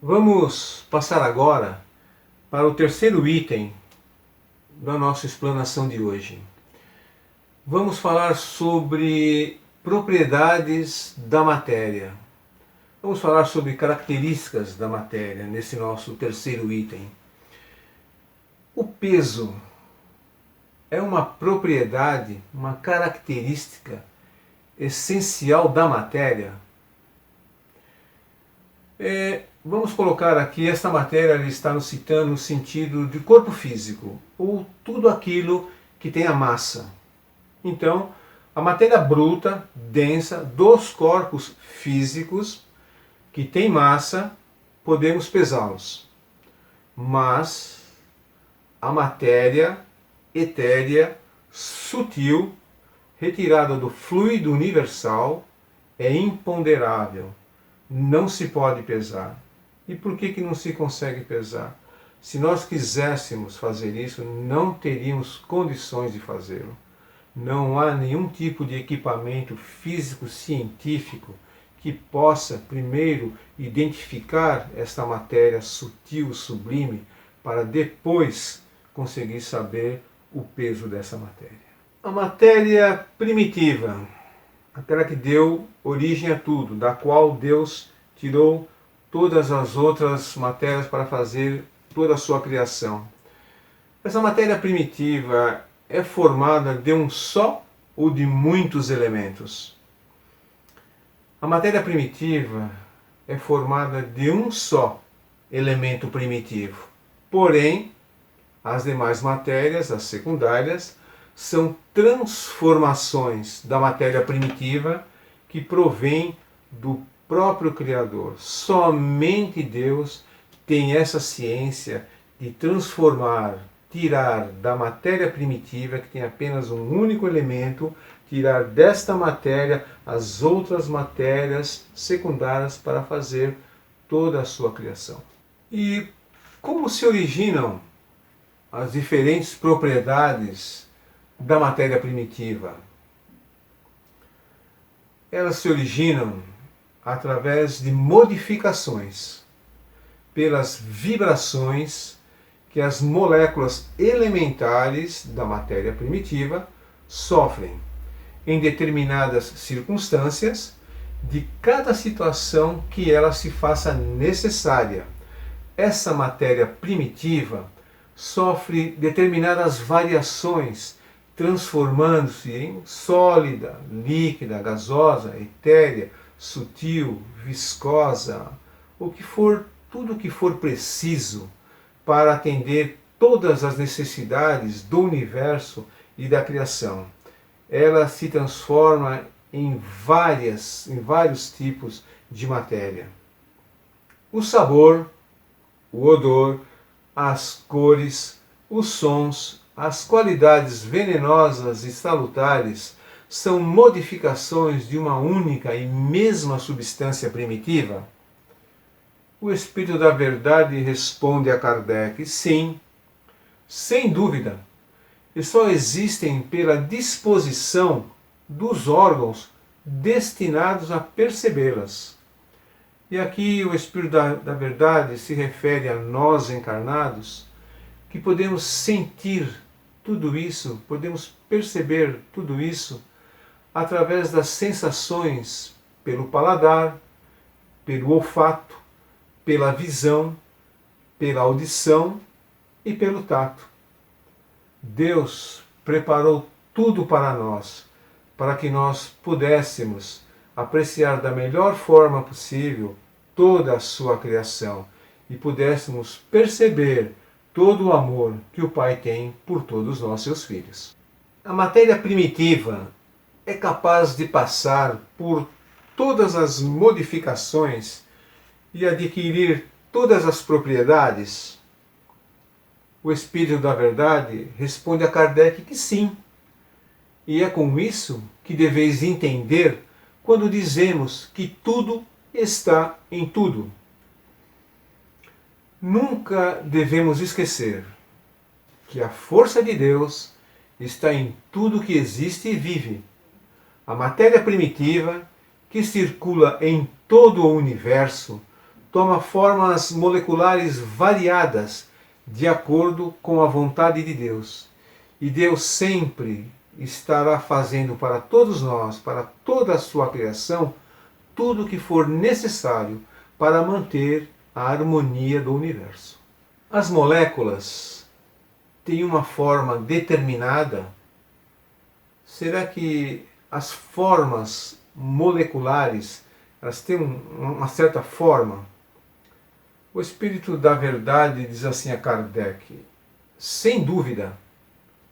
Vamos passar agora para o terceiro item da nossa explanação de hoje. Vamos falar sobre propriedades da matéria. Vamos falar sobre características da matéria nesse nosso terceiro item. O peso é uma propriedade, uma característica essencial da matéria. Vamos colocar aqui, esta matéria ela está nos citando no sentido de corpo físico, ou tudo aquilo que tem a massa. Então, a matéria bruta, densa, dos corpos físicos, que tem massa, podemos pesá-los. Mas a matéria etérea, sutil, retirada do fluido universal, é imponderável. Não se pode pesar. E por que não se consegue pesar? Se nós quiséssemos fazer isso, não teríamos condições de fazê-lo. Não há nenhum tipo de equipamento físico-científico que possa, primeiro, identificar esta matéria sutil, sublime, para depois conseguir saber o peso dessa matéria. A matéria primitiva, aquela que deu origem a tudo, da qual Deus tirou todas as outras matérias para fazer toda a sua criação. Essa matéria primitiva é formada de um só ou de muitos elementos? A matéria primitiva é formada de um só elemento primitivo. Porém, as demais matérias, as secundárias, são transformações da matéria primitiva que provém do próprio Criador. Somente Deus tem essa ciência de transformar, tirar da matéria primitiva, que tem apenas um único elemento, tirar desta matéria as outras matérias secundárias para fazer toda a sua criação. E como se originam as diferentes propriedades da matéria primitiva? Elas se originam através de modificações, pelas vibrações que as moléculas elementares da matéria primitiva sofrem em determinadas circunstâncias de cada situação que ela se faça necessária. Essa matéria primitiva sofre determinadas variações, transformando-se em sólida, líquida, gasosa, etérea, sutil, viscosa, tudo o que for preciso para atender todas as necessidades do universo e da criação. Ela se transforma em vários tipos de matéria. O sabor, o odor, as cores, os sons, as qualidades venenosas e salutares são modificações de uma única e mesma substância primitiva? O Espírito da Verdade responde a Kardec: sim, sem dúvida, e só existem pela disposição dos órgãos destinados a percebê-las. E aqui o Espírito da Verdade se refere a nós encarnados, que podemos sentir tudo isso, podemos perceber tudo isso através das sensações pelo paladar, pelo olfato, pela visão, pela audição e pelo tato. Deus preparou tudo para nós, para que nós pudéssemos apreciar da melhor forma possível toda a sua criação e pudéssemos perceber todo o amor que o Pai tem por todos nós, seus filhos. A matéria primitiva é capaz de passar por todas as modificações e adquirir todas as propriedades? O Espírito da Verdade responde a Kardec que sim. E é com isso que deveis entender quando dizemos que tudo está em tudo. Nunca devemos esquecer que a força de Deus está em tudo que existe e vive. A matéria primitiva, que circula em todo o universo, toma formas moleculares variadas de acordo com a vontade de Deus. E Deus sempre estará fazendo para todos nós, para toda a sua criação, tudo o que for necessário para manter a harmonia do universo. As moléculas têm uma forma determinada? Será que as formas moleculares elas têm uma certa forma? O Espírito da Verdade diz assim a Kardec: sem dúvida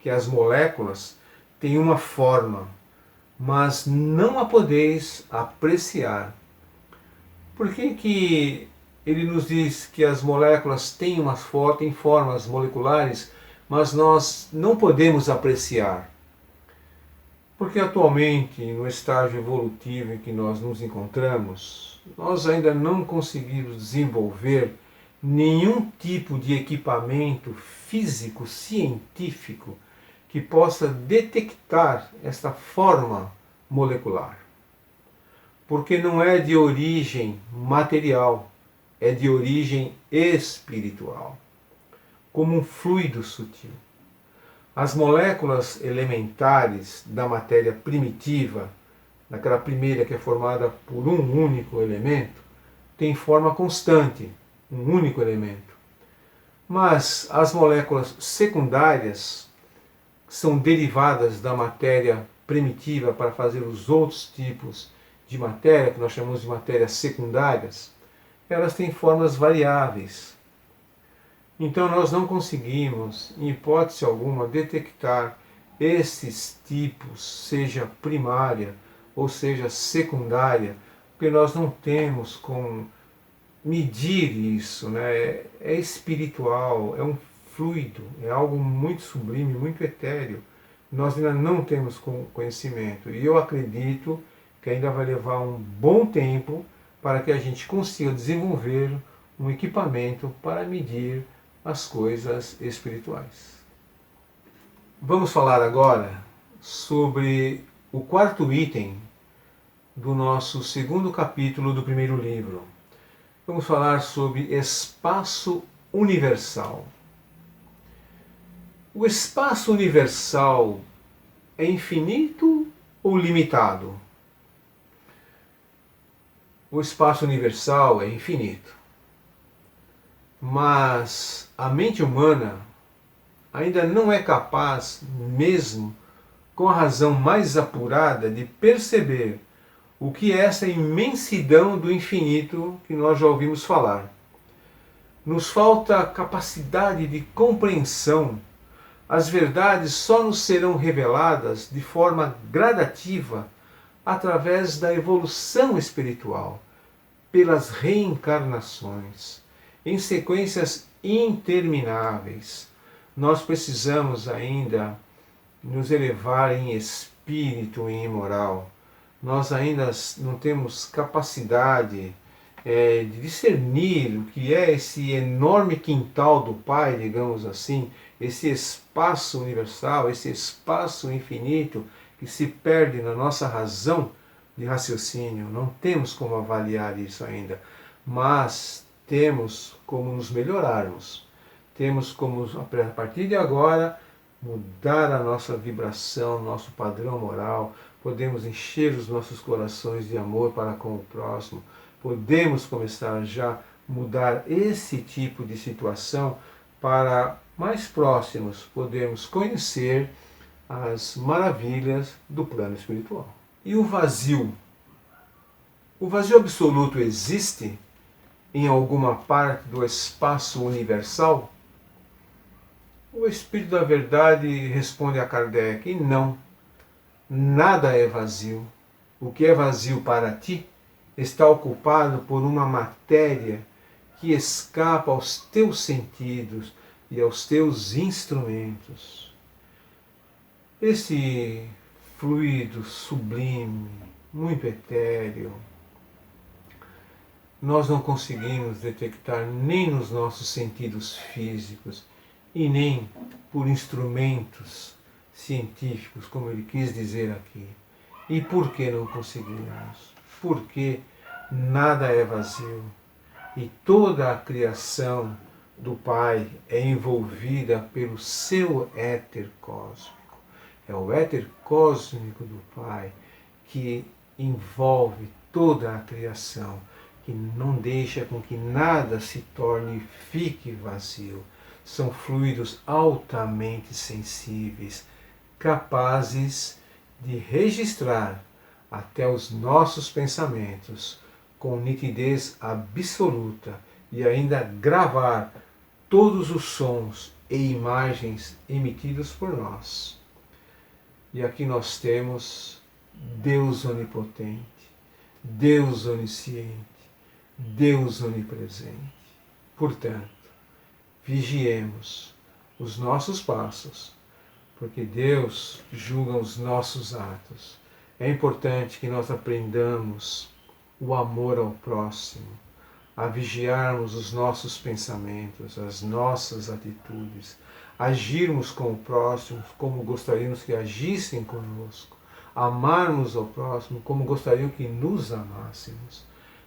que as moléculas têm uma forma, mas não a podeis apreciar. Por que ele nos diz que as moléculas têm formas moleculares, mas nós não podemos apreciar? Porque atualmente, no estágio evolutivo em que nós nos encontramos, nós ainda não conseguimos desenvolver nenhum tipo de equipamento físico, científico, que possa detectar esta forma molecular. Porque não é de origem material, é de origem espiritual, como um fluido sutil. As moléculas elementares da matéria primitiva, daquela primeira que é formada por um único elemento, têm forma constante, um único elemento. Mas as moléculas secundárias, que são derivadas da matéria primitiva para fazer os outros tipos de matéria, que nós chamamos de matérias secundárias, elas têm formas variáveis. Então nós não conseguimos, em hipótese alguma, detectar esses tipos, seja primária ou seja secundária, porque nós não temos como medir isso, né? É espiritual, é um fluido, é algo muito sublime, muito etéreo. Nós ainda não temos conhecimento e eu acredito que ainda vai levar um bom tempo para que a gente consiga desenvolver um equipamento para medir as coisas espirituais. Vamos falar agora sobre o quarto item do nosso segundo capítulo do primeiro livro. Vamos falar sobre espaço universal. O espaço universal é infinito ou limitado? O espaço universal é infinito. Mas a mente humana ainda não é capaz, mesmo com a razão mais apurada, de perceber o que é essa imensidão do infinito que nós já ouvimos falar. Nos falta capacidade de compreensão. As verdades só nos serão reveladas de forma gradativa através da evolução espiritual, pelas reencarnações, em sequências intermináveis. Nós precisamos ainda nos elevar em espírito e em moral. Nós ainda não temos capacidade de discernir o que é esse enorme quintal do Pai, digamos assim, esse espaço universal, esse espaço infinito que se perde na nossa razão de raciocínio. Não temos como avaliar isso ainda, mas temos como nos melhorarmos. Temos como, a partir de agora, mudar a nossa vibração, nosso padrão moral. Podemos encher os nossos corações de amor para com o próximo. Podemos começar já a mudar esse tipo de situação para mais próximos podermos conhecer as maravilhas do plano espiritual. E o vazio? O vazio absoluto existe em alguma parte do espaço universal? O Espírito da Verdade responde a Kardec: não, nada é vazio. O que é vazio para ti está ocupado por uma matéria que escapa aos teus sentidos e aos teus instrumentos. Esse fluido sublime, muito etéreo, nós não conseguimos detectar nem nos nossos sentidos físicos e nem por instrumentos científicos, como ele quis dizer aqui. E por que não conseguimos? Porque nada é vazio. e toda a criação do Pai é envolvida pelo seu éter cósmico. É o éter cósmico do Pai que envolve toda a criação, que não deixa com que nada se torne e fique vazio. São fluidos altamente sensíveis, capazes de registrar até os nossos pensamentos com nitidez absoluta e ainda gravar todos os sons e imagens emitidos por nós. E aqui nós temos Deus onipotente, Deus onisciente, Deus onipresente. Portanto, vigiemos os nossos passos, porque Deus julga os nossos atos. É importante que nós aprendamos o amor ao próximo, a vigiarmos os nossos pensamentos, as nossas atitudes, agirmos com o próximo como gostaríamos que agissem conosco, amarmos ao próximo como gostariam que nos amássemos.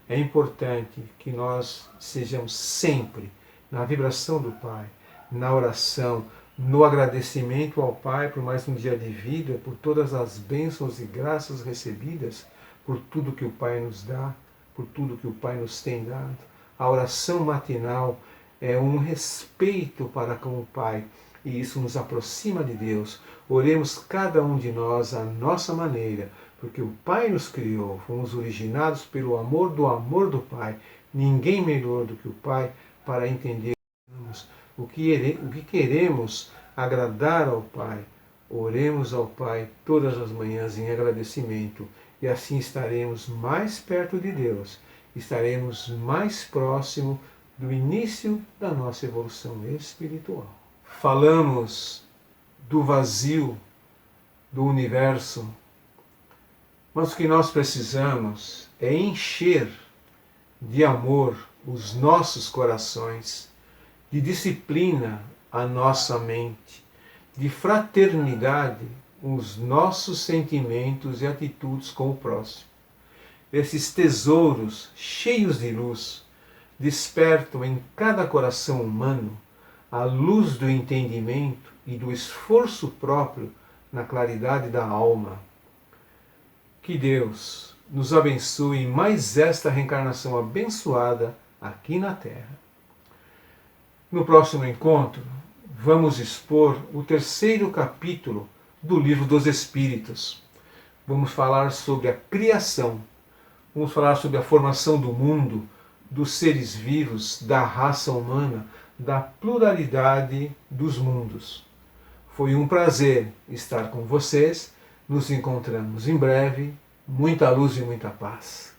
É importante que nós sejamos sempre na vibração do Pai, na oração, no agradecimento ao Pai por mais um dia de vida, por todas as bênçãos e graças recebidas, por tudo que o Pai nos dá, por tudo que o Pai nos tem dado. A oração matinal é um respeito para com o Pai e isso nos aproxima de Deus. Oremos cada um de nós à nossa maneira, porque o Pai nos criou, fomos originados pelo amor do Pai. Ninguém melhor do que o Pai para entendermos o que queremos agradar ao Pai. Oremos ao Pai todas as manhãs em agradecimento e assim estaremos mais perto de Deus, estaremos mais próximo do início da nossa evolução espiritual. Falamos do vazio do universo, mas o que nós precisamos é encher de amor os nossos corações, de disciplina a nossa mente, de fraternidade os nossos sentimentos e atitudes com o próximo. Esses tesouros cheios de luz despertam em cada coração humano a luz do entendimento e do esforço próprio na claridade da alma. Que Deus nos abençoe em mais esta reencarnação abençoada aqui na Terra. No próximo encontro, vamos expor o 3º capítulo do Livro dos Espíritos. Vamos falar sobre a criação, vamos falar sobre a formação do mundo, dos seres vivos, da raça humana, da pluralidade dos mundos. Foi um prazer estar com vocês. Nos encontramos em breve. Muita luz e muita paz.